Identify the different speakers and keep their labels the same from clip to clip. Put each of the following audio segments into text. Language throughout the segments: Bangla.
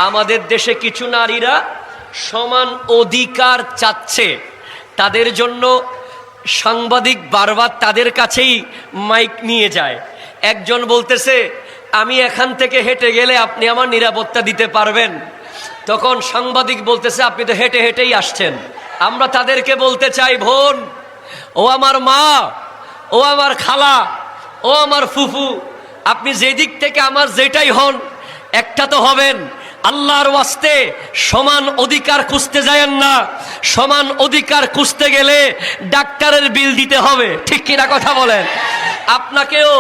Speaker 1: আমাদের দেশে কিছু নারীরা সমান অধিকার চাচ্ছে, তাদের জন্য সাংবাদিক বারবার তাদের কাছেই মাইক নিয়ে যায়। একজন বলতেছে, আমি এখান থেকে হেঁটে গেলে আপনি আমার নিরাপত্তা দিতে পারবেন? তখন সাংবাদিক বলতেছে, আপনি তো হেঁটে হেঁটেই আসছেন। আমরা তাদেরকে বলতে চাই, বোন, ও আমার মা, ও আমার খালা, ও আমার ফুফু, আপনি যেদিক থেকে আমার যেটাই হন, একটা তো হবেন। আল্লাহর ওয়াস্তে সমান অধিকার খুঁজতে যায়েন না। সমান অধিকার খুঁজতে গেলে ডাক্তারের বিল দিতে হবে, ঠিক কিনা কথা বলেন? আপনাকেও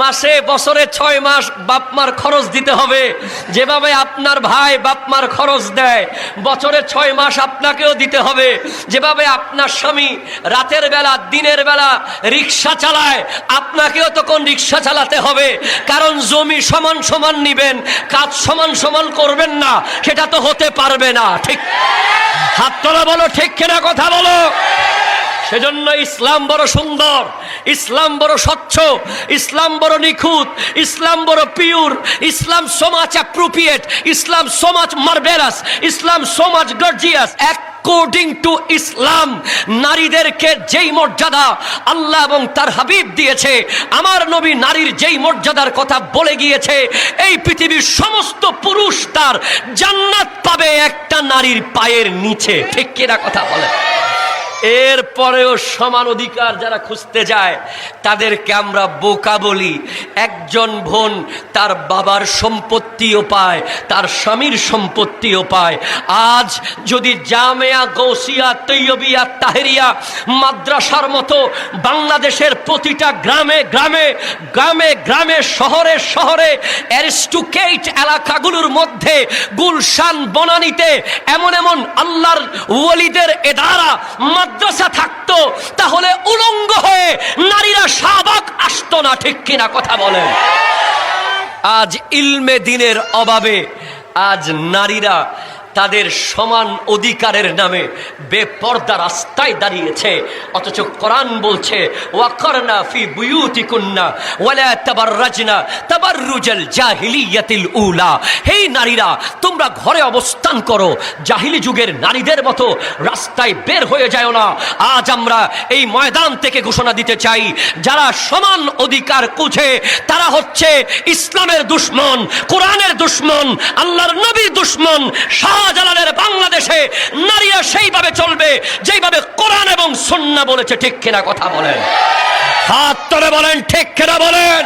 Speaker 1: মাসে বছরে 6 মাস বাপমার খরচ দিতে হবে। যেভাবে আপনার ভাই বাপমার খরচ দেয়, বছরে 6 মাস আপনাকেও দিতে হবে। যেভাবে আপনার স্বামী রাতের বেলা দিনের বেলা রিক্সা চালায়, আপনাকেও তখন রিক্সা চালাতে হবে। কারণ জমি সমান সমান নিবেন, কাজ সমান সমান করবেন না, সেটা তো হতে পারবে না। ঠিক হাত তোলা বলো, ঠিক কিনা কথা বলো। সেজন্য ইসলাম বড় সুন্দর, ইসলাম বড় স্বচ্ছ, ইসলাম বড় নিখুঁত, ইসলাম বড় pure, Islam so much appropriate, Islam so much marvellous, Islam so much gorgeous. According to ইসলাম নারীদেরকে যেই মর্যাদা আল্লাহ এবং তার হাবিব দিয়েছে, আমার নবী নারীর যেই মর্যাদার কথা বলে গিয়েছে, এই পৃথিবীর সমস্ত পুরুষ তার জান্নাত পাবে একটা নারীর পায়ের নিচে, ঠিক কিনা কথা বলে। এরপরেও সমান অধিকার যারা খুঁজতে যায় তাদেরকে আমরা বোকা বলি। একজন বোন তার বাবার সম্পত্তিও পায়, তার স্বামীর সম্পত্তিও পায়। আজ যদি জামিয়া গৌসিয়া তৈয়বিয়া তাহেরিয়া মাদ্রাসার মতো বাংলাদেশের প্রতিটা গ্রামে গ্রামে গ্রামে গ্রামে শহরে শহরে অ্যারিস্টোক্রেট এলাকাগুলোর মধ্যে গুলশান বনানীতে এমন এমন আল্লাহর ওয়ালিদের এদারা মাদ্রাসা থাকতো, তাহলে উলঙ্গ হয়ে নারীরা শাহবাগ আসতো না, ঠিক কিনা কথা বলেন। আজ ইলমে দ্বীনের অভাবে আজ নারীরা তাদের সমান অধিকারের নামে বেপর্দা রাস্তায় দাঁড়িয়েছে। অথচ কোরআন বলছে, ওয়াকরনা ফি বুয়ুতিকুন্না ওয়ালা তাবাররাজনা তাবাররুজাল জাহিলিয়াতিল উলা। হে নারীরা, তোমরা ঘরে অবস্থান করো, জাহিলি যুগের নারীদের মতো রাস্তায় বের হয়ে যায় না। আজ আমরা এই ময়দান থেকে ঘোষণা দিতে চাই, যারা সমান অধিকার খুঁজে তারা হচ্ছে ইসলামের দুশমন, কোরআনের দুশমন, আল্লাহর নবীর দুশমন। শাহজালালের বাংলাদেশে নারীরা সেইভাবে চলবে যেইভাবে কোরআন এবং সুন্নাহ বলেছে, ঠিক কিনা কথা বলেন? হাত তুলে বলেন, ঠিক কিনা বলেন?